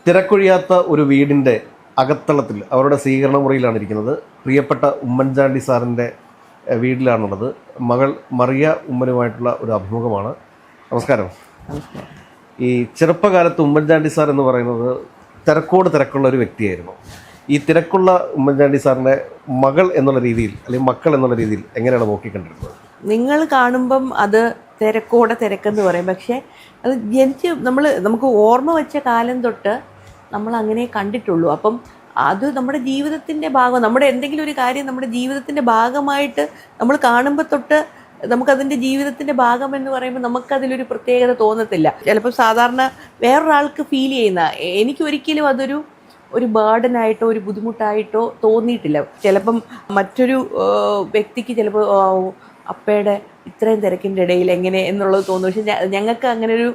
തിരക്കൊഴിയാത്ത ഒരു വീടിൻ്റെ അകത്തളത്തിൽ അവരുടെ സ്വീകരണ മുറിയിലാണ് ഇരിക്കുന്നത്. പ്രിയപ്പെട്ട ഉമ്മൻചാണ്ടി സാറിൻ്റെ വീട്ടിലാണുള്ളത്. മകൾ മറിയ ഉമ്മനുമായിട്ടുള്ള ഒരു അഭിമുഖമാണ്. നമസ്കാരം. ഈ ചെറുപ്പകാലത്ത് ഉമ്മൻചാണ്ടി സാർ എന്ന് പറയുന്നത് തിരക്കുള്ള ഒരു വ്യക്തിയായിരുന്നു. ഈ തിരക്കുള്ള ഉമ്മൻചാണ്ടി സാറിൻ്റെ മകൾ എന്നുള്ള രീതിയിൽ അല്ലെങ്കിൽ മക്കൾ എന്നുള്ള രീതിയിൽ എങ്ങനെയാണ് നോക്കിക്കണ്ടിരുന്നത്? നിങ്ങൾ കാണുമ്പം അത് തിരക്കെന്ന് പറയും. പക്ഷേ അത് നമുക്ക് ഓർമ്മ വെച്ച കാലം തൊട്ട് നമ്മൾ അങ്ങനെ കണ്ടിട്ടുള്ളൂ. അപ്പം അത് നമ്മുടെ ജീവിതത്തിൻ്റെ ഭാഗം, നമ്മുടെ എന്തെങ്കിലും ഒരു കാര്യം നമ്മുടെ ജീവിതത്തിൻ്റെ ഭാഗമായിട്ട് നമ്മൾ കാണുമ്പോൾ തൊട്ട് നമുക്കതിൻ്റെ ജീവിതത്തിൻ്റെ ഭാഗം എന്ന് പറയുമ്പോൾ നമുക്കതിലൊരു പ്രത്യേകത തോന്നത്തില്ല. ചിലപ്പോൾ സാധാരണ വേറൊരാൾക്ക് ഫീൽ ചെയ്യുന്ന, എനിക്കൊരിക്കലും ഒരു ബേർഡനായിട്ടോ ഒരു ബുദ്ധിമുട്ടായിട്ടോ തോന്നിയിട്ടില്ല. ചിലപ്പം മറ്റൊരു വ്യക്തിക്ക് ചിലപ്പോൾ അപ്പയുടെ ഇത്രയും തിരക്കിൻ്റെ ഇടയിൽ എങ്ങനെ എന്നുള്ളത് തോന്നും. പക്ഷെ ഞങ്ങൾക്ക് അങ്ങനെ ഒരു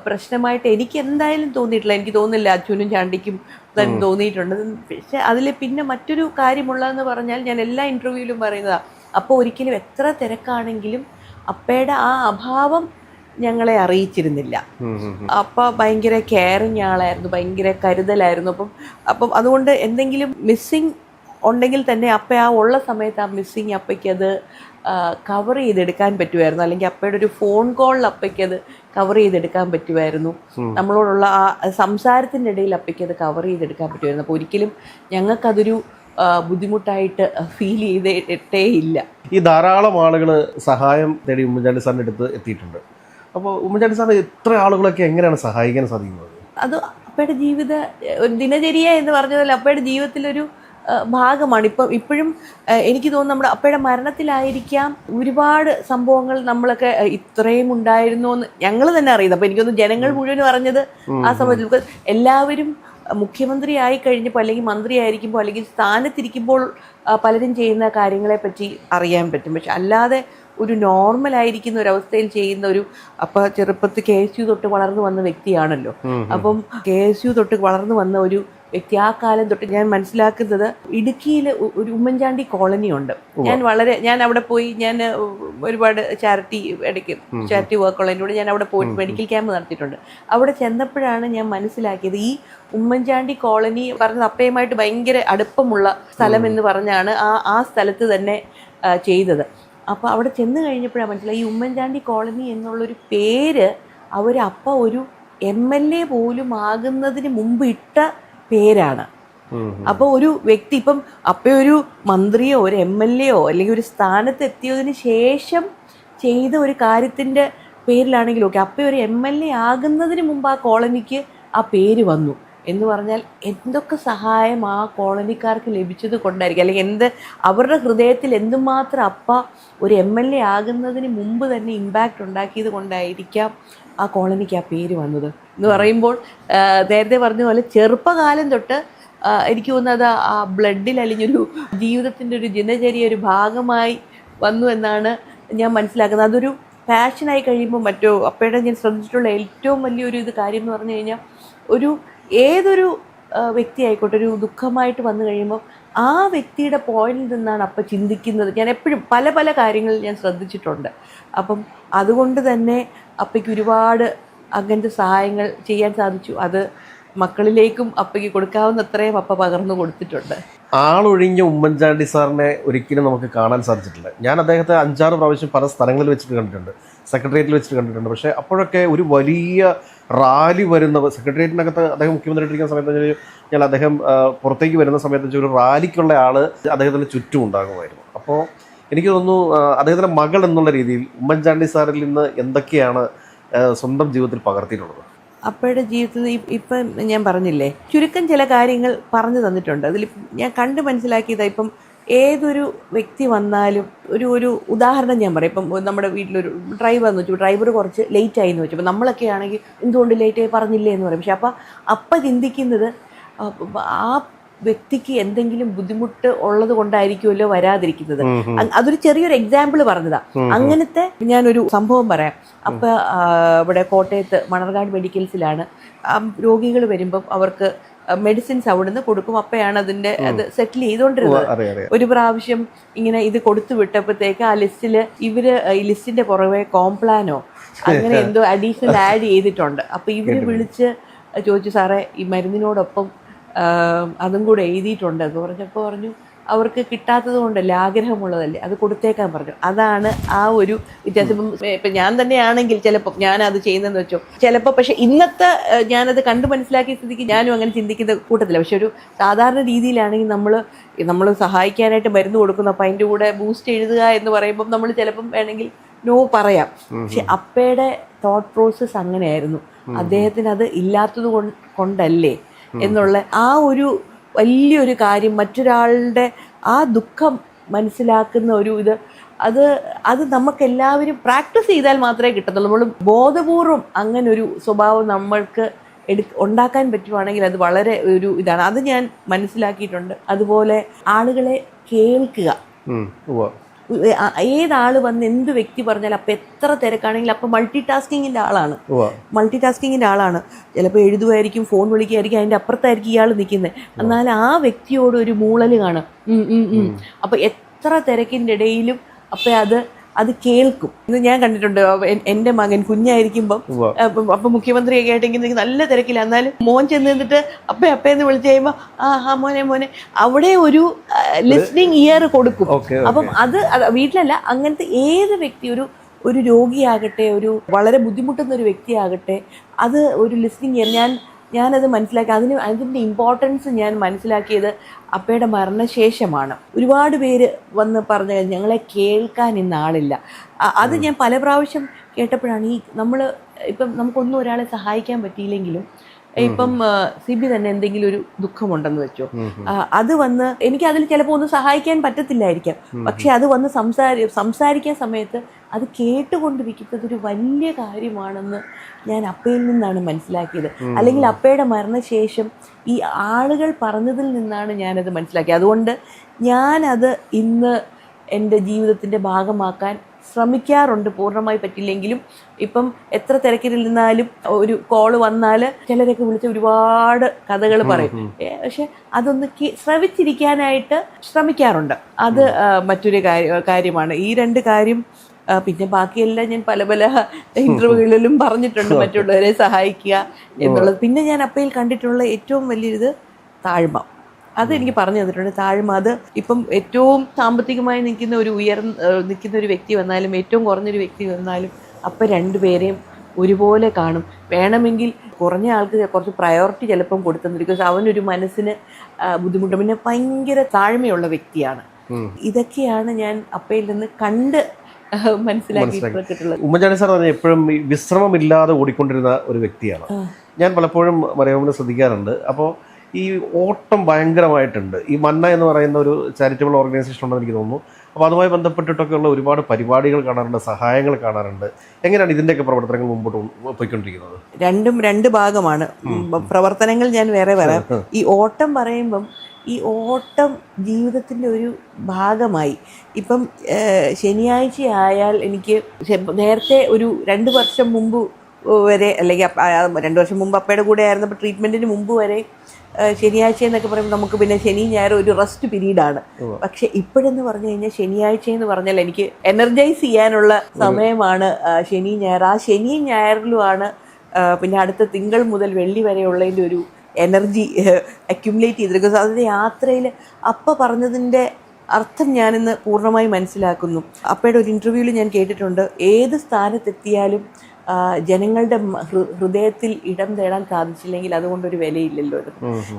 പ്രശ്നമായിട്ട് എനിക്ക് എന്തായാലും തോന്നിയിട്ടില്ല. എനിക്ക് തോന്നുന്നില്ല അച്ഛനും ചാണ്ടിക്കും തന്നെ തോന്നിയിട്ടുണ്ട്. പക്ഷെ അതിൽ പിന്നെ മറ്റൊരു കാര്യമുള്ളതെന്ന് പറഞ്ഞാൽ ഞാൻ എല്ലാ ഇൻ്റർവ്യൂവിലും പറയുന്നതാണ്, അപ്പോൾ ഒരിക്കലും എത്ര തിരക്കാണെങ്കിലും അപ്പയുടെ ആ അഭാവം ഞങ്ങളെ അറിയിച്ചിരുന്നില്ല. അപ്പ ഭയങ്കര കെയറിങ് ആളായിരുന്നു, ഭയങ്കര കരുതലായിരുന്നു. അപ്പം അതുകൊണ്ട് എന്തെങ്കിലും മിസ്സിങ് ഉണ്ടെങ്കിൽ തന്നെ അപ്പ ആ ഉള്ള സമയത്ത് ആ മിസ്സിങ് അപ്പയ്ക്ക് അത് കവർ ചെയ്തെടുക്കാൻ പറ്റുമായിരുന്നു. അല്ലെങ്കിൽ അപ്പയുടെ ഒരു ഫോൺ കോളിൽ അപ്പയ്ക്ക് അത് കവർ ചെയ്തെടുക്കാൻ പറ്റുമായിരുന്നു. നമ്മളോടുള്ള ആ സംസാരത്തിൻ്റെ ഇടയിൽ അപ്പയ്ക്ക് അത് കവർ ചെയ്തെടുക്കാൻ പറ്റുമായിരുന്നു. അപ്പോൾ ഒരിക്കലും ഞങ്ങൾക്കതൊരു ബുദ്ധിമുട്ടായിട്ട് ഫീൽ ചെയ്തിട്ടേ ഇല്ല. ഈ ധാരാളം ആളുകൾ സഹായം തേടി ഉമ്മൻചാണ്ടി സാറിൻ്റെ അടുത്ത് എത്തിയിട്ടുണ്ട്. അപ്പോൾ ഉമ്മൻചാണ്ടി സാറിന് എത്ര ആളുകളൊക്കെ എങ്ങനെയാണ് സഹായിക്കാൻ സാധിക്കുന്നത്? അത് അപ്പയുടെ ഒരു ദിനചര്യ എന്ന് പറഞ്ഞതുപോലെ അപ്പയുടെ ജീവിതത്തിലൊരു ഭാഗമാണ്. ഇപ്പോഴും എനിക്ക് തോന്നുന്നു നമ്മുടെ അപ്പയുടെ മരണത്തിലായിരിക്കാം ഒരുപാട് സംഭവങ്ങൾ നമ്മളൊക്കെ ഇത്രയും ഉണ്ടായിരുന്നു എന്ന് ഞങ്ങൾ തന്നെ അറിയുന്നത്. അപ്പോൾ എനിക്കൊന്ന് ജനങ്ങൾ മുഴുവൻ പറഞ്ഞത് ആ സമയത്ത് എല്ലാവരും മുഖ്യമന്ത്രി ആയി കഴിഞ്ഞപ്പോൾ അല്ലെങ്കിൽ മന്ത്രി ആയിരിക്കുമ്പോൾ അല്ലെങ്കിൽ സ്ഥാനത്തിരിക്കുമ്പോൾ പലരും ചെയ്യുന്ന കാര്യങ്ങളെപ്പറ്റി അറിയാൻ പറ്റും. പക്ഷെ അല്ലാതെ ഒരു നോർമലായിരിക്കുന്ന ഒരവസ്ഥയിൽ ചെയ്യുന്ന അപ്പോൾ ചെറുപ്പത്തിൽ KSU തൊട്ട് വളർന്നു വന്ന വ്യക്തിയാണല്ലോ. അപ്പം KSU തൊട്ട് വളർന്നു വന്ന ഒരു വ്യക്തി ആ കാലം തൊട്ട് ഞാൻ മനസ്സിലാക്കുന്നത് ഇടുക്കിയിൽ ഒരു ഉമ്മൻചാണ്ടി കോളനി ഉണ്ട്. ഞാൻ അവിടെ പോയി, ഞാൻ ഒരുപാട് ചാരിറ്റി വർക്കുള്ളതിനോട് ഞാൻ അവിടെ പോയിട്ട് മെഡിക്കൽ ക്യാമ്പ് നടത്തിയിട്ടുണ്ട്. അവിടെ ചെന്നപ്പോഴാണ് ഞാൻ മനസ്സിലാക്കിയത് ഈ ഉമ്മൻചാണ്ടി കോളനി പറഞ്ഞത് അപ്പയുമായിട്ട് ഭയങ്കര അടുപ്പമുള്ള സ്ഥലം എന്ന് പറഞ്ഞാണ് ആ സ്ഥലത്ത് തന്നെ ചെയ്തത്. അപ്പോൾ അവിടെ ചെന്ന് കഴിഞ്ഞപ്പോഴാണ് മനസ്സിലായി ഈ ഉമ്മൻചാണ്ടി കോളനി എന്നുള്ളൊരു പേര് അപ്പ ഒരു MLA പോലും ആകുന്നതിന് മുമ്പ് ഇട്ട പേരാണ്. അപ്പോൾ ഒരു വ്യക്തി ഇപ്പം അപ്പയൊരു മന്ത്രിയോ ഒരു MLA അല്ലെങ്കിൽ ഒരു സ്ഥാനത്ത് എത്തിയതിന് ശേഷം ചെയ്ത ഒരു കാര്യത്തിൻ്റെ പേരിലാണെങ്കിലും ഓക്കെ, അപ്പയൊരു MLA ആകുന്നതിന് മുമ്പ് ആ കോളനിക്ക് ആ പേര് വന്നു എന്ന് പറഞ്ഞാൽ എന്തൊക്കെ സഹായം ആ കോളനിക്കാർക്ക് ലഭിച്ചത് കൊണ്ടായിരിക്കും, അല്ലെങ്കിൽ അവരുടെ ഹൃദയത്തിൽ എന്തുമാത്രം അപ്പ ഒരു MLA ആകുന്നതിന് മുമ്പ് തന്നെ ഇമ്പാക്റ്റ് ഉണ്ടാക്കിയത് കൊണ്ടായിരിക്കാം ആ കോളനിക്ക് ആ പേര് വന്നത് എന്ന് പറയുമ്പോൾ നേരത്തെ പറഞ്ഞ പോലെ ചെറുപ്പകാലം തൊട്ട് എനിക്ക് തോന്നുന്നത് ആ ബ്ലഡിൽ അലിഞ്ഞൊരു ജീവിതത്തിൻ്റെ ഒരു ദിനചര്യ ഒരു ഭാഗമായി വന്നു എന്നാണ് ഞാൻ മനസ്സിലാക്കുന്നത്. അതൊരു പാഷനായി കഴിയുമ്പോൾ അപ്പയുടെ ഞാൻ ശ്രദ്ധിച്ചിട്ടുള്ള ഏറ്റവും വലിയൊരു കാര്യം എന്ന് പറഞ്ഞു കഴിഞ്ഞാൽ ഏതൊരു വ്യക്തി ആയിക്കോട്ടെ ഒരു ദുഃഖമായിട്ട് വന്നു കഴിയുമ്പോൾ ആ വ്യക്തിയുടെ പോയിന്റിൽ നിന്നാണ് അപ്പ ചിന്തിക്കുന്നത്. ഞാൻ എപ്പോഴും പല പല കാര്യങ്ങൾ ഞാൻ ശ്രദ്ധിച്ചിട്ടുണ്ട്. അപ്പം അതുകൊണ്ട് തന്നെ അപ്പയ്ക്ക് ഒരുപാട് അങ്ങനത്തെ സഹായങ്ങൾ ചെയ്യാൻ സാധിച്ചു. അത് മക്കളിലേക്കും അപ്പയ്ക്ക് കൊടുക്കാവുന്നത്രയും അപ്പ പകർന്നു കൊടുത്തിട്ടുണ്ട്. ആളൊഴിഞ്ഞ ഉമ്മൻചാണ്ടി സാറിനെ ഒരിക്കലും നമുക്ക് കാണാൻ സാധിച്ചിട്ടില്ല. ഞാൻ അദ്ദേഹത്തെ 5-6 പ്രാവശ്യം പല സ്ഥലങ്ങളിൽ വെച്ചിട്ട് കണ്ടിട്ടുണ്ട്, സെക്രട്ടേറിയറ്റിൽ വെച്ചിട്ട് കണ്ടിട്ടുണ്ട്. പക്ഷേ അപ്പോഴൊക്കെ ഒരു വലിയ റാലി വരുന്ന സെക്രട്ടേറിയറ്റിനകത്ത് അദ്ദേഹം മുഖ്യമന്ത്രിയായിരിക്കുന്ന സമയത്ത് ഞാൻ അദ്ദേഹം പുറത്തേക്ക് വരുന്ന സമയത്ത് ഒരു റാലിക്കുള്ള ആൾ അദ്ദേഹത്തിന് ചുറ്റും ഉണ്ടാകുമായിരുന്നു. അപ്പോൾ എനിക്ക് തോന്നുന്നു അദ്ദേഹത്തിൻ്റെ മകൾ എന്നുള്ള രീതിയിൽ ഉമ്മൻചാണ്ടി സാറിൽ നിന്ന് എന്തൊക്കെയാണ് സ്വന്തം ജീവിതത്തിൽ പകർത്തിയിട്ടുള്ളത്? അപ്പയുടെ ജീവിതത്തിൽ ഇപ്പം ഞാൻ പറഞ്ഞില്ലേ, ചുരുക്കം ചില കാര്യങ്ങൾ പറഞ്ഞു തന്നിട്ടുണ്ട്. അതിൽ ഞാൻ കണ്ട് മനസ്സിലാക്കിയതാണ്. ഇപ്പം ഏതൊരു വ്യക്തി വന്നാലും ഒരു ഉദാഹരണം ഞാൻ പറയും. ഇപ്പം നമ്മുടെ വീട്ടിലൊരു ഡ്രൈവർ എന്ന് വെച്ചു, ഡ്രൈവർ കുറച്ച് ലേറ്റ് ആയി എന്ന് വെച്ചു. അപ്പം നമ്മളൊക്കെ ആണെങ്കിൽ എന്തുകൊണ്ട് ലേറ്റായി പറഞ്ഞില്ലേ എന്ന് പറയും. പക്ഷെ അപ്പ ചിന്തിക്കുന്നത് ആ വ്യക്തിക്ക് എന്തെങ്കിലും ബുദ്ധിമുട്ട് ഉള്ളത് കൊണ്ടായിരിക്കുമല്ലോ വരാതിരിക്കുന്നത്. അതൊരു ചെറിയൊരു എക്സാമ്പിൾ പറഞ്ഞതാ. അങ്ങനത്തെ ഞാനൊരു സംഭവം പറയാം. അപ്പൊ ഇവിടെ കോട്ടയത്ത് മണർകാട് മെഡിക്കൽസിലാണ് രോഗികൾ വരുമ്പം അവർക്ക് മെഡിസിൻസ് അവിടുന്ന് കൊടുക്കും. അപ്പയാണ് അത് സെറ്റിൽ ചെയ്തുകൊണ്ടിരുന്നത്. ഒരു പ്രാവശ്യം ഇങ്ങനെ ഇത് കൊടുത്തു വിട്ടപ്പോഴത്തേക്ക് ആ ലിസ്റ്റില് ഈ ലിസ്റ്റിന്റെ പുറകെ കോംപ്ലാനോ അങ്ങനെ എന്തോ അഡീഷണൽ ആഡ് ചെയ്തിട്ടുണ്ട്. അപ്പൊ ഇവര് വിളിച്ച് ചോദിച്ചു, സാറേ ഈ മരുന്നിനോടൊപ്പം അതും കൂടെ എഴുതിയിട്ടുണ്ട് എന്ന് പറഞ്ഞപ്പോൾ പറഞ്ഞു അവർക്ക് കിട്ടാത്തത് കൊണ്ടല്ലേ, ആഗ്രഹമുള്ളതല്ലേ, അത് കൊടുത്തേക്കാൻ പറഞ്ഞു. അതാണ് ആ ഒരു വ്യത്യാസം. ഇപ്പം ഞാൻ തന്നെയാണെങ്കിൽ ചിലപ്പോൾ ഞാനത് ചെയ്യുന്നതെന്ന് വെച്ചോ, ചിലപ്പോൾ പക്ഷെ ഇന്നത്തെ ഞാനത് കണ്ടു മനസ്സിലാക്കിയ സ്ഥിതിക്ക് ഞാനും അങ്ങനെ ചിന്തിക്കുന്ന കൂട്ടത്തില്ല. പക്ഷെ ഒരു സാധാരണ രീതിയിലാണെങ്കിൽ നമ്മൾ സഹായിക്കാനായിട്ട് മരുന്ന് കൊടുക്കുന്നു, അപ്പം അതിൻ്റെ കൂടെ ബൂസ്റ്റ് എഴുതുക എന്ന് പറയുമ്പം നമ്മൾ ചിലപ്പം വേണമെങ്കിൽ നോ പറയാം. പക്ഷെ അപ്പയുടെ തോട്ട് പ്രോസസ്സ് അങ്ങനെയായിരുന്നു. അദ്ദേഹത്തിന് അത് ഇല്ലാത്തത് കൊണ്ടല്ലേ എന്നുള്ള ആ ഒരു വലിയൊരു കാര്യം, മറ്റൊരാളുടെ ആ ദുഃഖം മനസ്സിലാക്കുന്ന ഒരു ഇത്, അത് നമുക്കെല്ലാവരും പ്രാക്ടീസ് ചെയ്താൽ മാത്രമേ കിട്ടത്തുള്ളൂ. നമ്മൾ ബോധപൂർവം അങ്ങനെ ഒരു സ്വഭാവം നമ്മൾക്ക് ഉണ്ടാക്കാൻ പറ്റുവാണെങ്കിൽ അത് വളരെ ഒരു ഇതാണ്. അത് ഞാൻ മനസ്സിലാക്കിയിട്ടുണ്ട്. അതുപോലെ ആളുകളെ കേൾക്കുക. ഏതാൾ വന്ന് എന്ത് വ്യക്തി പറഞ്ഞാൽ അപ്പം എത്ര തിരക്കാണെങ്കിലും അപ്പം മൾട്ടി ടാസ്കിങ്ങിൻ്റെ ആളാണ്. ചിലപ്പോൾ എഴുതുമായിരിക്കും, ഫോൺ വിളിക്കുമായിരിക്കും, അതിൻ്റെ അപ്പുറത്തായിരിക്കും ഇയാൾ നിൽക്കുന്നത്. എന്നാൽ ആ വ്യക്തിയോട് ഒരു മൂളൽ കാണും. അപ്പം എത്ര തിരക്കിൻ്റെ ഇടയിലും അപ്പം അത് കേൾക്കും. ഇന്ന് ഞാൻ കണ്ടിട്ടുണ്ട്, എൻ്റെ മകൻ കുഞ്ഞായിരിക്കുമ്പം അപ്പം മുഖ്യമന്ത്രിയൊക്കെ ആയിട്ടെങ്കിൽ നല്ല തിരക്കില്ല, എന്നാലും മോൻ ചെന്ന് നിന്നിട്ട് അപ്പേന്ന് വിളിച്ചു കഴിയുമ്പോൾ ആ മോനെ അവിടെ ഒരു ലിസ്ണിങ് ഇയർ കൊടുക്കും. അപ്പം അത് വീട്ടിലല്ല, അങ്ങനത്തെ ഏത് വ്യക്തി, ഒരു രോഗിയാകട്ടെ, ഒരു വളരെ ബുദ്ധിമുട്ടുന്ന ഒരു വ്യക്തിയാകട്ടെ, അത് ഒരു ലിസ്ണിങ് ഇയർ ഞാനത് മനസ്സിലാക്കി. അതിൻ്റെ ഇമ്പോർട്ടൻസ് ഞാൻ മനസ്സിലാക്കിയത് അപ്പയുടെ മരണശേഷമാണ്. ഒരുപാട് പേര് വന്ന് പറഞ്ഞു ഞങ്ങളെ കേൾക്കാൻ ഇന്ന് ആളില്ല. അത് ഞാൻ പല പ്രാവശ്യം കേട്ടപ്പോഴാണ് ഇപ്പം നമുക്കൊന്നും ഒരാളെ സഹായിക്കാൻ പറ്റിയില്ലെങ്കിലും, ഇപ്പം സിബി തന്നെ എന്തെങ്കിലും ഒരു ദുഃഖമുണ്ടെന്ന് വെച്ചോ, അത് വന്ന് എനിക്ക് അതിൽ ചിലപ്പോൾ ഒന്നും സഹായിക്കാൻ പറ്റത്തില്ലായിരിക്കാം, പക്ഷെ അത് വന്ന് സംസാരിക്കാൻ സമയത്ത് അത് കേട്ടുകൊണ്ടിരിക്കുന്നത് ഒരു വലിയ കാര്യമാണെന്ന് ഞാൻ അപ്പയിൽ നിന്നാണ് മനസ്സിലാക്കിയത്. അല്ലെങ്കിൽ അപ്പയുടെ മരണശേഷം ഈ ആളുകൾ പറഞ്ഞതിൽ നിന്നാണ് ഞാനത് മനസ്സിലാക്കിയത്. അതുകൊണ്ട് ഞാനത് ഇന്ന് എൻ്റെ ജീവിതത്തിൻ്റെ ഭാഗമാക്കാൻ ശ്രമിക്കാറുണ്ട്. പൂർണ്ണമായി പറ്റില്ലെങ്കിലും ഇപ്പം എത്ര തിരക്കിലിരുന്നാലും ഒരു കോള് വന്നാൽ ചിലരൊക്കെ വിളിച്ച് ഒരുപാട് കഥകൾ പറയും. പക്ഷെ അതൊന്ന് ശ്രവിച്ചിരിക്കാനായിട്ട് ശ്രമിക്കാറുണ്ട്. അത് മറ്റൊരു കാര്യമാണ്. ഈ രണ്ട് കാര്യം. പിന്നെ ബാക്കിയെല്ലാം ഞാൻ പല ഇൻ്റർവ്യൂകളിലും പറഞ്ഞിട്ടുണ്ട്, മറ്റുള്ളവരെ സഹായിക്കുക എന്നുള്ളത്. പിന്നെ ഞാൻ അപ്പയിൽ കണ്ടിട്ടുള്ള ഏറ്റവും വലിയൊരിത് താഴ്മ. അതെനിക്ക് പറഞ്ഞു തന്നിട്ടുണ്ട്, താഴ്മ. അത് ഇപ്പം ഏറ്റവും സാമ്പത്തികമായി നിൽക്കുന്ന ഒരു വ്യക്തി വന്നാലും, ഏറ്റവും കുറഞ്ഞൊരു വ്യക്തി വന്നാലും അപ്പം രണ്ടുപേരെയും ഒരുപോലെ കാണും. വേണമെങ്കിൽ കുറഞ്ഞ ആൾക്ക് കുറച്ച് പ്രയോറിറ്റി ചിലപ്പം കൊടുത്തെന്ന്, ബിക്കോസ് അവനൊരു മനസ്സിന് ബുദ്ധിമുട്ട്. പിന്നെ ഭയങ്കര താഴ്മയുള്ള വ്യക്തിയാണ്. ഇതൊക്കെയാണ് ഞാൻ അപ്പയിൽ നിന്ന് കണ്ട് മനസ്സിലാക്കിയിട്ടുള്ളത്. ഉമ്മൻചാണ്ടി സാർ പറഞ്ഞാൽ എപ്പോഴും വിശ്രമമില്ലാതെ ഓടിക്കൊണ്ടിരുന്ന ഒരു വ്യക്തിയാണ്. ഞാൻ പലപ്പോഴും മറിയാമ്മനെ ശ്രദ്ധിക്കാറുണ്ട്. അപ്പോൾ ഈ ഓട്ടം ഭയങ്കരമായിട്ടുണ്ട്. ഈ മന്ന എന്ന് പറയുന്ന ഒരു ചാരിറ്റബിൾ ഓർഗനൈസേഷൻ ഉണ്ടെന്ന് എനിക്ക് തോന്നുന്നു. അപ്പോൾ അതുമായി ബന്ധപ്പെട്ടിട്ടൊക്കെയുള്ള ഒരുപാട് പരിപാടികൾ കാണാറുണ്ട്, സഹായങ്ങൾ കാണാറുണ്ട്. എങ്ങനെയാണ് ഇതിൻ്റെയൊക്കെ പ്രവർത്തനങ്ങൾ മുമ്പോട്ട് പോയിക്കൊണ്ടിരിക്കുന്നത്? രണ്ട് ഭാഗമാണ് പ്രവർത്തനങ്ങൾ. ഞാൻ വേറെ പറയാം. ഈ ഓട്ടം പറയുമ്പം ഈ ഓട്ടം ജീവിതത്തിൻ്റെ ഒരു ഭാഗമായി. ഇപ്പം ശനിയാഴ്ച ആയാൽ എനിക്ക് നേരത്തെ ഒരു 2 വർഷം മുമ്പ് വരെ, അല്ലെങ്കിൽ 2 വർഷം മുമ്പ് അപ്പയുടെ കൂടെ ആയിരുന്നപ്പോൾ ട്രീറ്റ്മെൻറ്റിന് മുമ്പ് വരെ ശനിയാഴ്ച എന്നൊക്കെ പറയുമ്പോൾ നമുക്ക് പിന്നെ ശനി ഞായർ ഒരു റെസ്റ്റ് പീരീഡാണ്. പക്ഷെ ഇപ്പോഴെന്ന് പറഞ്ഞു കഴിഞ്ഞാൽ ശനിയാഴ്ച എന്ന് പറഞ്ഞാൽ എനിക്ക് എനർജൈസ് ചെയ്യാനുള്ള സമയമാണ് ശനി ഞായർ. ആ ശനി ഞായറിലുമാണ് പിന്നെ അടുത്ത തിങ്കൾ മുതൽ വെള്ളി വരെയുള്ളതിൻ്റെ ഒരു എനർജി അക്യുമുലേറ്റ് ചെയ്തിരിക്കുന്നത്. അതിൻ്റെ യാത്രയിൽ അപ്പ പറഞ്ഞതിൻ്റെ അർത്ഥം ഞാനിന്ന് പൂർണ്ണമായി മനസ്സിലാക്കുന്നു. അപ്പയുടെ ഒരു ഇൻ്റർവ്യൂവിൽ ഞാൻ കേട്ടിട്ടുണ്ട്, ഏത് സ്ഥാനത്തെത്തിയാലും ജനങ്ങളുടെ ഹൃദയത്തിൽ ഇടം തേടാൻ സാധിച്ചില്ലെങ്കിൽ അതുകൊണ്ടൊരു വിലയില്ലല്ലോ.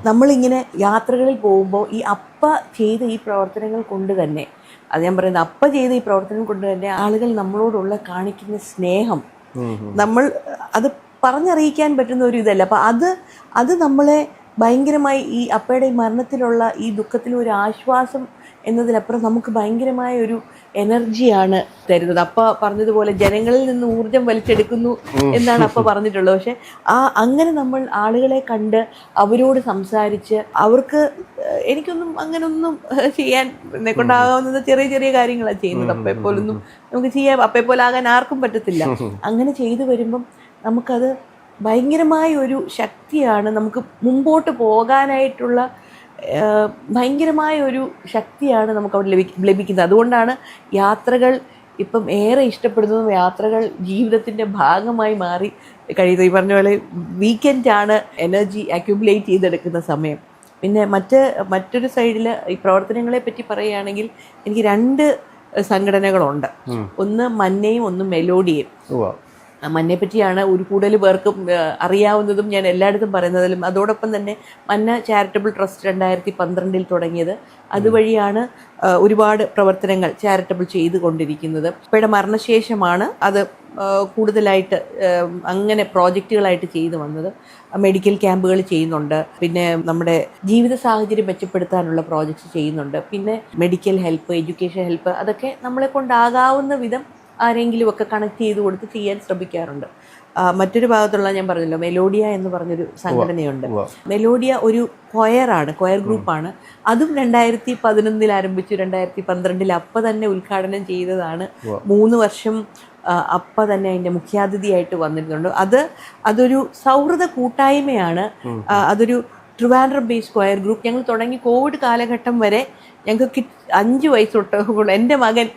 നമ്മളിങ്ങനെ യാത്രകളിൽ പോകുമ്പോൾ ഈ അപ്പ ചെയ്ത ഈ പ്രവർത്തനങ്ങൾ കൊണ്ട് തന്നെ, അത് ഞാൻ പറയുന്നത്, അപ്പ ചെയ്ത ഈ പ്രവർത്തനം കൊണ്ട് തന്നെ ആളുകൾ നമ്മളോടുള്ള കാണിക്കുന്ന സ്നേഹം നമ്മൾ അത് പറഞ്ഞറിയിക്കാൻ പറ്റുന്ന ഒരു ഇതല്ല. അപ്പം അത് നമ്മളെ ഭയങ്കരമായി ഈ അപ്പയുടെ മരണത്തിലുള്ള ഈ ദുഃഖത്തിലും ഒരു ആശ്വാസം എന്നതിലപ്പുറം നമുക്ക് ഭയങ്കരമായ ഒരു എനർജിയാണ് തരുന്നത്. അപ്പ പറഞ്ഞതുപോലെ ജനങ്ങളിൽ നിന്ന് ഊർജം വലിച്ചെടുക്കുന്നു എന്നാണ് അപ്പ പറഞ്ഞിട്ടുള്ളത്. പക്ഷെ അങ്ങനെ നമ്മൾ ആളുകളെ കണ്ട് അവരോട് സംസാരിച്ച് അവർക്ക് എനിക്കൊന്നും അങ്ങനൊന്നും ചെയ്യാൻ എന്നെക്കൊണ്ടാകാവുന്നത് ചെറിയ ചെറിയ കാര്യങ്ങളാണ് ചെയ്യുന്നത്. അപ്പയെപ്പോലൊന്നും നമുക്ക് ചെയ്യാൻ, അപ്പയെപ്പോലെ ആകാൻ ആർക്കും പറ്റത്തില്ല. അങ്ങനെ ചെയ്തു വരുമ്പം നമുക്കത് ഭയങ്കരമായ ഒരു ശക്തിയാണ്, നമുക്ക് മുമ്പോട്ട് പോകാനായിട്ടുള്ള ഭയങ്കരമായ ഒരു ശക്തിയാണ് നമുക്ക് അവിടെ ലഭിക്കുന്നത്. അതുകൊണ്ടാണ് യാത്രകൾ ഇപ്പം ഏറെ ഇഷ്ടപ്പെടുന്നതും യാത്രകൾ ജീവിതത്തിൻ്റെ ഭാഗമായി മാറി കഴിയുന്നത്. ഈ പറഞ്ഞ പോലെ വീക്കെൻഡാണ് എനർജി അക്യുമുലേറ്റ് ചെയ്തെടുക്കുന്ന സമയം. പിന്നെ മറ്റൊരു സൈഡിൽ ഈ പ്രവർത്തനങ്ങളെ പറ്റി പറയുകയാണെങ്കിൽ എനിക്ക് 2 സംഘടനകളുണ്ട്. ഒന്ന് മന്നയും ഒന്ന് മെലോഡിയും. മന്നയെ പറ്റിയാണ് ഒരു കൂടുതൽ പേർക്കും അറിയാവുന്നതും ഞാൻ എല്ലായിടത്തും പറയുന്നതിലും. അതോടൊപ്പം തന്നെ മന്ന ചാരിറ്റബിൾ ട്രസ്റ്റ് 2012 തുടങ്ങിയത്. അതുവഴിയാണ് ഒരുപാട് പ്രവർത്തനങ്ങൾ ചാരിറ്റബിൾ ചെയ്തുകൊണ്ടിരിക്കുന്നത്. അപ്പയുടെ മരണശേഷമാണ് അത് കൂടുതലായിട്ട് അങ്ങനെ പ്രോജക്റ്റുകളായിട്ട് ചെയ്തു വന്നത്. മെഡിക്കൽ ക്യാമ്പുകൾ ചെയ്യുന്നുണ്ട്, പിന്നെ നമ്മുടെ ജീവിത സാഹചര്യം മെച്ചപ്പെടുത്താനുള്ള പ്രോജക്ട്സ് ചെയ്യുന്നുണ്ട്, പിന്നെ മെഡിക്കൽ ഹെൽപ്പ്, എഡ്യൂക്കേഷൻ ഹെൽപ്പ്, അതൊക്കെ നമ്മളെ കൊണ്ടാകാവുന്ന വിധം ആരെങ്കിലുമൊക്കെ കണക്ട് ചെയ്ത് കൊടുത്ത് ചെയ്യാൻ ശ്രമിക്കാറുണ്ട്. മറ്റൊരു ഭാഗത്തുള്ള ഞാൻ പറഞ്ഞല്ലോ മെലോഡിയ എന്ന് പറഞ്ഞൊരു സംഘടനയുണ്ട്. മെലോഡിയ ഒരു കൊയർ ഗ്രൂപ്പാണ്. അതും 2011 ആരംഭിച്ചു, 2012 അപ്പം തന്നെ ഉദ്ഘാടനം ചെയ്തതാണ്. 3 വർഷം അപ്പം തന്നെ അതിൻ്റെ മുഖ്യാതിഥിയായിട്ട് വന്നിരുന്നുണ്ട്. അതൊരു സൗഹൃദ കൂട്ടായ്മയാണ്. അതൊരു ട്രിവാൻഡ്രം ബേസ്ഡ് കൊയർ ഗ്രൂപ്പ്. ഞങ്ങൾ തുടങ്ങി കോവിഡ് കാലഘട്ടം വരെ ഞങ്ങൾക്ക് 5 വയസ്സ് തൊട്ട്, എൻ്റെ മകൻ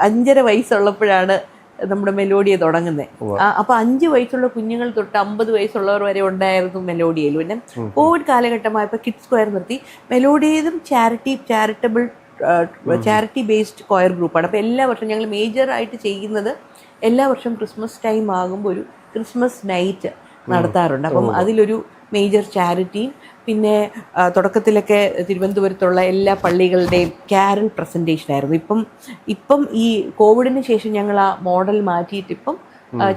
5.5 വയസ്സുള്ളപ്പോഴാണ് നമ്മുടെ മെലോഡിയ തുടങ്ങുന്നത്. അപ്പോൾ 5 വയസ്സുള്ള കുഞ്ഞുങ്ങൾ തൊട്ട് 50 വയസ്സുള്ളവർ വരെ ഉണ്ടായിരുന്നു മെലോഡിയയിൽ. പിന്നെ കോവിഡ് കാലഘട്ടമായപ്പോൾ കിഡ്സ് കൊയർ നിർത്തി. മെലോഡിയതും ചാരിറ്റി ബേസ്ഡ് കൊയർ ഗ്രൂപ്പാണ്. അപ്പോൾ എല്ലാ വർഷവും ഞങ്ങൾ മേജറായിട്ട് ചെയ്യുന്നത് എല്ലാ വർഷവും ക്രിസ്മസ് ടൈം ആകുമ്പോൾ ഒരു ക്രിസ്മസ് നൈറ്റ് നടത്താറുണ്ട്. അപ്പം അതിലൊരു മേജർ ചാരിറ്റിയും പിന്നെ തുടക്കത്തിലൊക്കെ തിരുവനന്തപുരത്തുള്ള എല്ലാ പള്ളികളുടെയും ക്യാരൽ പ്രസൻറ്റേഷനായിരുന്നു. ഇപ്പം ഈ കോവിഡിന് ശേഷം ഞങ്ങൾ ആ മോഡൽ മാറ്റിയിട്ട് ഇപ്പം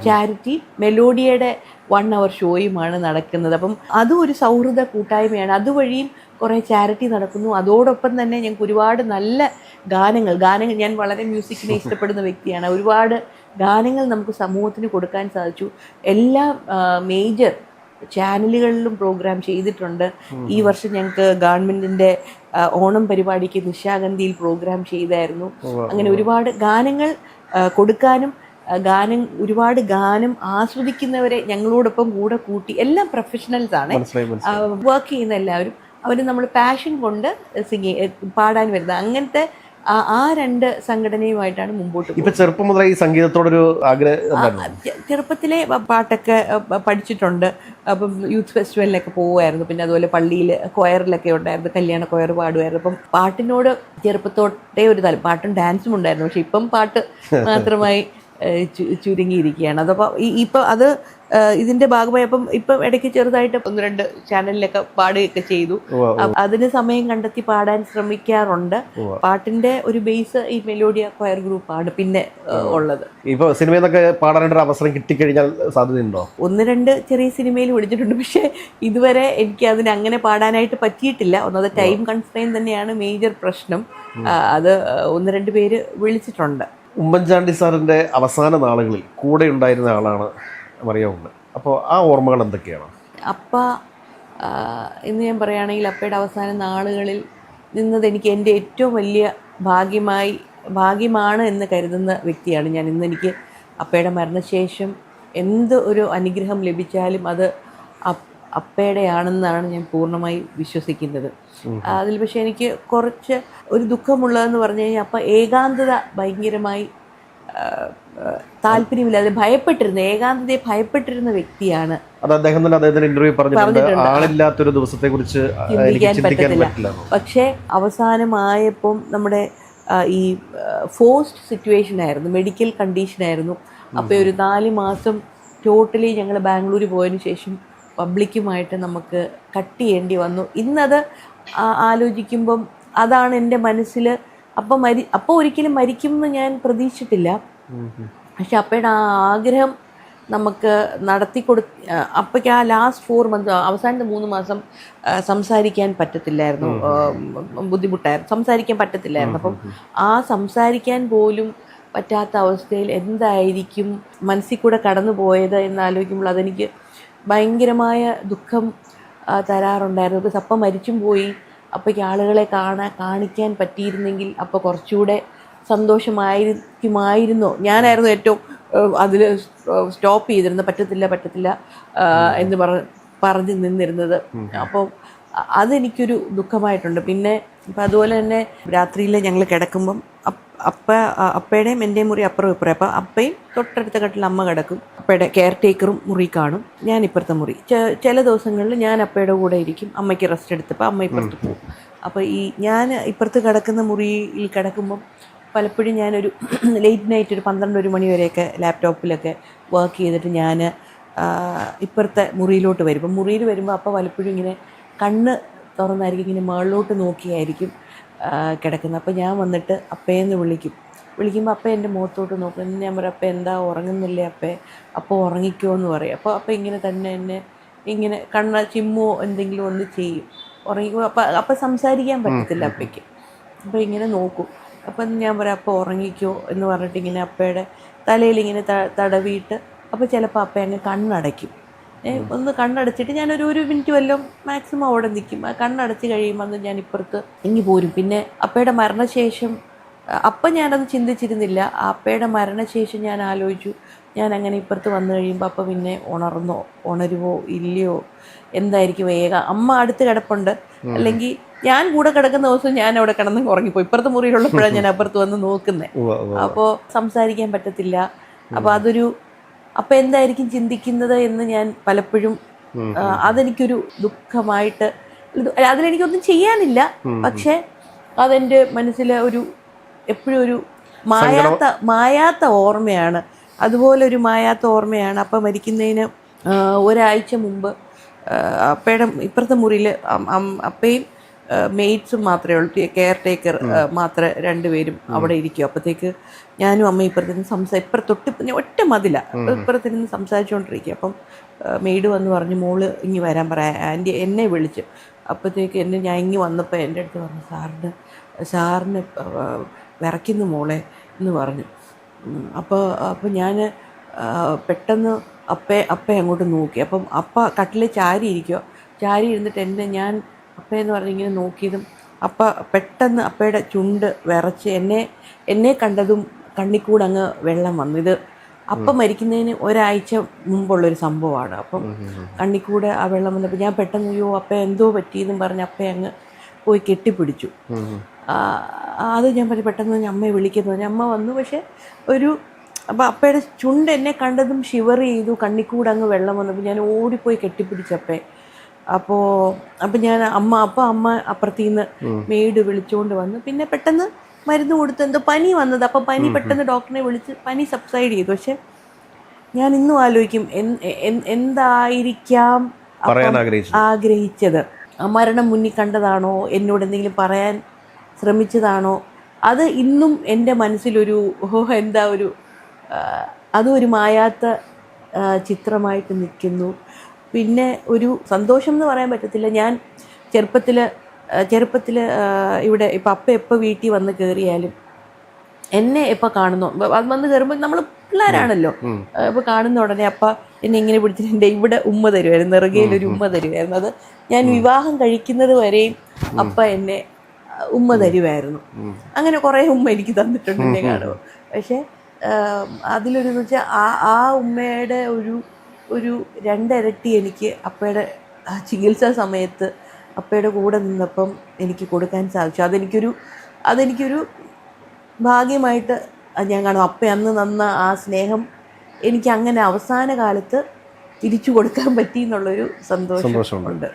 ചാരിറ്റി മെലോഡിയയുടെ 1 hour ഷോയുമാണ് നടക്കുന്നത്. അപ്പം അതും ഒരു സൗഹൃദ കൂട്ടായ്മയാണ്. അതുവഴിയും കുറേ ചാരിറ്റി നടക്കുന്നു. അതോടൊപ്പം തന്നെ ഞങ്ങൾക്ക് ഒരുപാട് നല്ല ഗാനങ്ങൾ ഞാൻ വളരെ മ്യൂസിക്കിനെ ഇഷ്ടപ്പെടുന്ന വ്യക്തിയാണ്. ഒരുപാട് ഗാനങ്ങൾ നമുക്ക് സമൂഹത്തിന് കൊടുക്കാൻ സാധിച്ചു. എല്ലാ മേജർ ചാനലുകളിലും പ്രോഗ്രാം ചെയ്തിട്ടുണ്ട്. ഈ വർഷം ഞങ്ങൾക്ക് ഗവൺമെൻറ്റിൻ്റെ ഓണം പരിപാടിക്ക് നിശാഗന്ധിയിൽ പ്രോഗ്രാം ചെയ്തായിരുന്നു. അങ്ങനെ ഒരുപാട് ഗാനങ്ങൾ കൊടുക്കാനും ഒരുപാട് ഗാനം ആസ്വദിക്കുന്നവരെ ഞങ്ങളോടൊപ്പം കൂടെ കൂട്ടി. എല്ലാം പ്രൊഫഷണൽസാണ്, വർക്ക് ചെയ്യുന്ന എല്ലാവരും. അവർ നമ്മൾ പാഷൻ കൊണ്ട് പാടാൻ വരുന്നത്. അങ്ങനത്തെ ആ 2 സംഘടനയുമായിട്ടാണ് മുമ്പോട്ട് പോകുന്നത്. ഇപ്പൊ ചെറുപ്പം മുതലേ ഈ സംഗീതത്തോടൊരു ആഗ്രഹം? ചെറുപ്പത്തിലെ പാട്ടൊക്കെ പഠിച്ചിട്ടുണ്ട്. അപ്പം യൂത്ത് ഫെസ്റ്റിവലിനൊക്കെ പോവുമായിരുന്നു. പിന്നെ അതുപോലെ പള്ളിയിൽ കൊയറിലൊക്കെ ഉണ്ടായിരുന്നു, കല്യാണ കൊയർ പാടുമായിരുന്നു. അപ്പം പാട്ടിനോട് ചെറുപ്പത്തോട്ടേ ഒരു പാട്ടും ഡാൻസും ഉണ്ടായിരുന്നു. പക്ഷെ ഇപ്പം പാട്ട് മാത്രമായി ചുരുങ്ങിയിരിക്കുകയാണ്. അതപ്പോൾ ഇപ്പം അത് ഇതിൻ്റെ ഭാഗമായി അപ്പം ഇപ്പം ഇടയ്ക്ക് ചെറുതായിട്ട് 1-2 ചാനലിലൊക്കെ പാടുകയൊക്കെ ചെയ്തു. അതിന് സമയം കണ്ടെത്തി പാടാൻ ശ്രമിക്കാറുണ്ട്. പാട്ടിൻ്റെ ഒരു ബേസ് ഈ മെലോഡിയ കൊയർ ഗ്രൂപ്പാണ് പിന്നെ ഉള്ളത്. ഇപ്പോൾ സിനിമയിൽ നിന്നൊക്കെ പാടാനായിട്ടൊരു അവസരം കിട്ടിക്കഴിഞ്ഞാൽ സാധ്യതയുണ്ടോ? 1-2 ചെറിയ സിനിമയിൽ വിളിച്ചിട്ടുണ്ട്. പക്ഷേ ഇതുവരെ എനിക്ക് അതിന് അങ്ങനെ പാടാനായിട്ട് പറ്റിയിട്ടില്ല. ഒന്നത് ടൈം കൺസ്ട്രെയിൻ തന്നെയാണ് മേജർ പ്രശ്നം. അത് 1-2 പേര് വിളിച്ചിട്ടുണ്ട്. ഉമ്മൻചാണ്ടി സാറിൻ്റെ അവസാന നാളുകളിൽ കൂടെ ഉണ്ടായിരുന്ന ആളാണ് മറിയ ഉമ്മൻ. അപ്പോൾ ആ ഓർമ്മകൾ എന്തൊക്കെയാണ്? അപ്പ എന്ന് ഞാൻ പറയുകയാണെങ്കിൽ അപ്പയുടെ അവസാന നാളുകളിൽ നിന്നത് എനിക്ക് എൻ്റെ ഏറ്റവും വലിയ ഭാഗ്യമാണ് എന്ന് കരുതുന്ന വ്യക്തിയാണ് ഞാൻ. ഇന്ന് എനിക്ക് അപ്പയുടെ മരണശേഷം എന്ത് ഒരു അനുഗ്രഹം ലഭിച്ചാലും അത് അപ്പയുടെ ആണെന്നാണ് ഞാൻ പൂർണ്ണമായി വിശ്വസിക്കുന്നത്. അതിൽ പക്ഷേ എനിക്ക് കുറച്ച് ഒരു ദുഃഖമുള്ളതെന്ന് പറഞ്ഞു കഴിഞ്ഞാൽ അപ്പം ഏകാന്തത ഭയങ്കരമായി താല്പര്യമില്ല, അത് ഏകാന്തതയെ ഭയപ്പെട്ടിരുന്ന വ്യക്തിയാണ്. അത് അദ്ദേഹം തന്നെ അദ്ദേഹത്തിന്റെ ഇന്റർവ്യൂ പറഞ്ഞിട്ടുണ്ട്. ആളില്ലാത്തൊരു ദിവസത്തെ കുറിച്ച് ചിന്തിക്കാൻ പറ്റില്ല. പക്ഷേ അവസാനമായപ്പം നമ്മുടെ ഈ ഫോഴ്സ്ഡ് സിറ്റുവേഷൻ ആയിരുന്നു, മെഡിക്കൽ കണ്ടീഷനായിരുന്നു. അപ്പോൾ ഒരു 4 മാസം ടോട്ടലി ഞങ്ങൾ ബാംഗ്ലൂർ പോയതിനു ശേഷം പബ്ലിക്കുമായിട്ട് നമുക്ക് കട്ട് ചെയ്യേണ്ടി വന്നു. ഇന്നത് ആലോചിക്കുമ്പം അതാണ് എൻ്റെ മനസ്സിൽ. അപ്പോൾ ഒരിക്കലും മരിക്കുമെന്ന് ഞാൻ പ്രതീക്ഷിച്ചിട്ടില്ല. പക്ഷെ അപ്പയുടെ ആ ആഗ്രഹം നമുക്ക് അപ്പോഴേക്ക് ആ ലാസ്റ്റ് 4 months അവസാനത്തെ 3 മാസം സംസാരിക്കാൻ പറ്റത്തില്ലായിരുന്നു, ബുദ്ധിമുട്ടായിരുന്നു, സംസാരിക്കാൻ പറ്റത്തില്ലായിരുന്നു. അപ്പം ആ സംസാരിക്കാൻ പോലും പറ്റാത്ത അവസ്ഥയിൽ എന്തായിരിക്കും മനസ്സിൽ കൂടെ കടന്നു പോയത് എന്നാലോചിക്കുമ്പോൾ അതെനിക്ക് ഭയങ്കരമായ ദുഃഖം തരാറുണ്ടായിരുന്നു. ബിക്കോസ് അപ്പം മരിച്ചും പോയി. അപ്പോഴേക്ക് ആളുകളെ കാണിക്കാൻ പറ്റിയിരുന്നെങ്കിൽ അപ്പോൾ കുറച്ചുകൂടെ സന്തോഷമായിരിക്കുമായിരുന്നു. ഞാനായിരുന്നു ഏറ്റവും അതിൽ സ്റ്റോപ്പ് ചെയ്തിരുന്നത്. പറ്റത്തില്ല എന്ന് പറഞ്ഞ് നിന്നിരുന്നത്. അപ്പോൾ അതെനിക്കൊരു ദുഃഖമായിട്ടുണ്ട്. പിന്നെ ഇപ്പം അതുപോലെ തന്നെ രാത്രിയിൽ ഞങ്ങൾ കിടക്കുമ്പം അപ്പയുടെയും എൻ്റെയും മുറി അപ്പുറം ഇപ്പുറം. അപ്പം അപ്പയും തൊട്ടടുത്ത കട്ടിൽ അമ്മ കിടക്കും, അപ്പയുടെ കെയർ ടേക്കറും മുറി കാണും, ഞാൻ ഇപ്പുറത്തെ മുറി. ചില ദിവസങ്ങളിൽ ഞാൻ അപ്പയുടെ കൂടെ ഇരിക്കും, അമ്മയ്ക്ക് റെസ്റ്റ് എടുത്തപ്പോൾ അമ്മ ഇപ്പുറത്ത് പോകും. അപ്പോൾ ഞാൻ ഇപ്പുറത്ത് കിടക്കുന്ന മുറിയിൽ കിടക്കുമ്പം പലപ്പോഴും ഞാനൊരു ലേറ്റ് നൈറ്റ് ഒരു 12-1 മണി വരെയൊക്കെ ലാപ്ടോപ്പിലൊക്കെ വർക്ക് ചെയ്തിട്ട് ഞാൻ ഇപ്പുറത്തെ മുറിയിലോട്ട് വരും. ഇപ്പം മുറിയിൽ വരുമ്പോൾ അപ്പോൾ പലപ്പോഴും ഇങ്ങനെ കണ്ണ് തുറന്നായിരിക്കും ഇങ്ങനെ മുകളിലോട്ട് നോക്കിയായിരിക്കും കിടക്കുന്നത്. അപ്പോൾ ഞാൻ വന്നിട്ട് അപ്പേന്ന് വിളിക്കുമ്പോൾ അപ്പ എൻ്റെ മുഖത്തോട്ട് നോക്കും. ഞാൻ പറയും, അപ്പ എന്താ ഉറങ്ങുന്നില്ലേ അപ്പേ, അപ്പോൾ ഉറങ്ങിക്കോ എന്ന് പറയും. അപ്പോൾ അപ്പം ഇങ്ങനെ തന്നെ എന്നെ ഇങ്ങനെ കണ്ണ ചിമ്മോ എന്തെങ്കിലും ഒന്ന് ചെയ്യും, ഉറങ്ങിക്കോ. അപ്പം സംസാരിക്കാൻ പറ്റത്തില്ല അപ്പയ്ക്ക്. അപ്പോൾ ഇങ്ങനെ നോക്കും. അപ്പം ഞാൻ പറയാം അപ്പോൾ ഉറങ്ങിക്കോ എന്ന് പറഞ്ഞിട്ട് ഇങ്ങനെ അപ്പയുടെ തലയിൽ ഇങ്ങനെ തടവിയിട്ട് അപ്പോൾ ചിലപ്പോൾ അപ്പ അങ്ങ് കണ്ണടയ്ക്കും. ഒന്ന് കണ്ണടച്ചിട്ട് ഞാനൊരു മിനിറ്റ് വല്ലതും മാക്സിമം അവിടെ നിൽക്കും. ആ കണ്ണടച്ച് കഴിയുമ്പോൾ അന്ന് ഞാൻ ഇപ്പുറത്ത് ഇങ്ങി പോരും. പിന്നെ അപ്പയുടെ മരണശേഷം അപ്പം ഞാനത് ചിന്തിച്ചിരുന്നില്ല. അപ്പയുടെ മരണശേഷം ഞാൻ ആലോചിച്ചു, ഞാൻ അങ്ങനെ ഇപ്പുറത്ത് വന്നു കഴിയുമ്പോൾ അപ്പം പിന്നെ ഉണരുവോ ഇല്ലയോ, എന്തായിരിക്കും അമ്മ അടുത്ത് കിടപ്പുണ്ട്, അല്ലെങ്കിൽ ഞാൻ കൂടെ കിടക്കുന്ന ദിവസം ഞാൻ അവിടെ കിടന്ന് ഉറങ്ങിപ്പോയി. ഇപ്പുറത്തെ മുറിയിലുള്ളപ്പോഴാണ് ഞാൻ അപ്പുറത്ത് വന്ന് നോക്കുന്നത്. അപ്പോൾ സംസാരിക്കാൻ പറ്റത്തില്ല. അപ്പോൾ അപ്പം എന്തായിരിക്കും ചിന്തിക്കുന്നത് എന്ന് ഞാൻ പലപ്പോഴും അതെനിക്കൊരു ദുഃഖമായിട്ട്, അതിലെനിക്കൊന്നും ചെയ്യാനില്ല, പക്ഷെ അതെൻ്റെ മനസ്സിലെ എപ്പോഴും ഒരു മായാത്ത ഓർമ്മയാണ്. അതുപോലെ ഒരു മായാത്ത ഓർമ്മയാണ്. അപ്പം മരിക്കുന്നതിന് ഒരാഴ്ച മുമ്പ് അപ്പയുടെ ഇപ്പുറത്തെ മുറിയിൽ അപ്പയും മെയ്ഡ്സും മാത്രമേ ഉള്ളൂ, കെയർ ടേക്കർ മാത്രമേ 2 പേരും അവിടെ ഇരിക്കും. അപ്പോഴത്തേക്ക് ഞാനും അമ്മയും ഇപ്പുറത്തിരുന്ന് ഒറ്റ മതില ഇപ്പുറത്തിരുന്ന് സംസാരിച്ചുകൊണ്ടിരിക്കുക. അപ്പം മെയ്ഡ് വന്ന് പറഞ്ഞു, മോള് ഇങ്ങി വരാൻ പറയാം, ആൻറ്റി എന്നെ വിളിച്ചു. അപ്പോഴത്തേക്ക് ഞാൻ ഇങ്ങി വന്നപ്പോൾ എൻ്റെ അടുത്ത് പറഞ്ഞു, സാറിന് വിറയ്ക്കുന്നു മോളെ എന്ന് പറഞ്ഞു. അപ്പോൾ ഞാൻ പെട്ടെന്ന് അപ്പ അങ്ങോട്ട് നോക്കി. അപ്പം അപ്പ കട്ടിൽ ചാരി ഇരുന്നിട്ട് ഞാൻ അപ്പയെന്ന് പറഞ്ഞ് ഇങ്ങനെ നോക്കിയതും അപ്പ പെട്ടെന്ന് അപ്പയുടെ ചുണ്ട് വിറച്ച് എന്നെ കണ്ടതും കണ്ണിക്കൂടെ അങ്ങ് വെള്ളം വന്നു. ഇത് അപ്പം മരിക്കുന്നതിന് ഒരാഴ്ച മുമ്പുള്ളൊരു സംഭവമാണ്. അപ്പം കണ്ണിക്കൂടെ ആ വെള്ളം വന്നപ്പോൾ ഞാൻ പെട്ടെന്ന് അപ്പ എന്തോ പറ്റിയെന്നും പറഞ്ഞ് അപ്പയെ അങ്ങ് പോയി കെട്ടിപ്പിടിച്ചു. അത് ഞാൻ പെട്ടെന്ന് അമ്മയെ വിളിക്കുന്നു. അമ്മ വന്നു. പക്ഷെ അപ്പോൾ അപ്പയുടെ ചുണ്ട് എന്നെ കണ്ടതും ഷിവർ ചെയ്തു, കണ്ണിക്കൂടെ അങ്ങ് വെള്ളം വന്നപ്പോൾ ഞാൻ ഓടിപ്പോയി കെട്ടിപ്പിടിച്ചപ്പേ. അപ്പോൾ ഞാൻ അമ്മ അപ്പുറത്തു നിന്ന് മെയ്ഡ് വിളിച്ചുകൊണ്ട് വന്നു. പിന്നെ പെട്ടെന്ന് മരുന്ന് കൊടുത്ത് എന്തോ പനി വന്നത്. അപ്പോൾ പനി പെട്ടെന്ന് ഡോക്ടറിനെ വിളിച്ച് പനി സബ്സൈഡ് ചെയ്തു. പക്ഷെ ഞാൻ ഇന്നും ആലോചിക്കും എന്തായിരിക്കാം ആഗ്രഹിച്ചത്. മരണം മുന്നിൽ കണ്ടതാണോ, എന്നോട് എന്തെങ്കിലും പറയാൻ ശ്രമിച്ചതാണോ, അത് ഇന്നും എൻ്റെ മനസ്സിലൊരു അതും ഒരു മായാത്ത ചിത്രമായിട്ട് നിൽക്കുന്നു. പിന്നെ ഒരു സന്തോഷം എന്ന് പറയാൻ പറ്റത്തില്ല. ഞാൻ ചെറുപ്പത്തിൽ ഇവിടെ ഇപ്പം അപ്പ എപ്പോൾ വീട്ടിൽ വന്ന് കയറിയാലും എന്നെ എപ്പോൾ കാണുന്നോ, വന്ന് കയറുമ്പോൾ നമ്മൾ പിള്ളേരാണല്ലോ, ഇപ്പോൾ കാണുന്ന ഉടനെ അപ്പ എന്നെ ഇങ്ങനെ പിടിച്ചിട്ട് എൻ്റെ ഇവിടെ ഉമ്മ തരുമായിരുന്നു, നെറുകയിലൊരു ഉമ്മ തരുമായിരുന്നു. അത് ഞാൻ വിവാഹം കഴിക്കുന്നത് വരെയും അപ്പ എന്നെ ഉമ്മ തരുമായിരുന്നു. അങ്ങനെ കുറേ ഉമ്മ എനിക്ക് തന്നിട്ടുണ്ട് എന്നെ കാണുമ്പോൾ. പക്ഷേ അതിലൊരു വെച്ചാൽ ആ ഉമ്മയുടെ ഒരു 2 ഇരട്ടി എനിക്ക് അപ്പയുടെ ചികിത്സാ സമയത്ത് അപ്പയുടെ കൂടെ നിന്നപ്പം എനിക്ക് കൊടുക്കാൻ സാധിച്ചു. അതെനിക്കൊരു ഭാഗ്യമായിട്ട് ഞാൻ കാണും. അപ്പ അന്ന് തന്ന ആ സ്നേഹം എനിക്ക് അങ്ങനെ അവസാന കാലത്ത് തിരിച്ചു കൊടുക്കാൻ പറ്റി എന്നുള്ളൊരു സന്തോഷം ഉണ്ട്.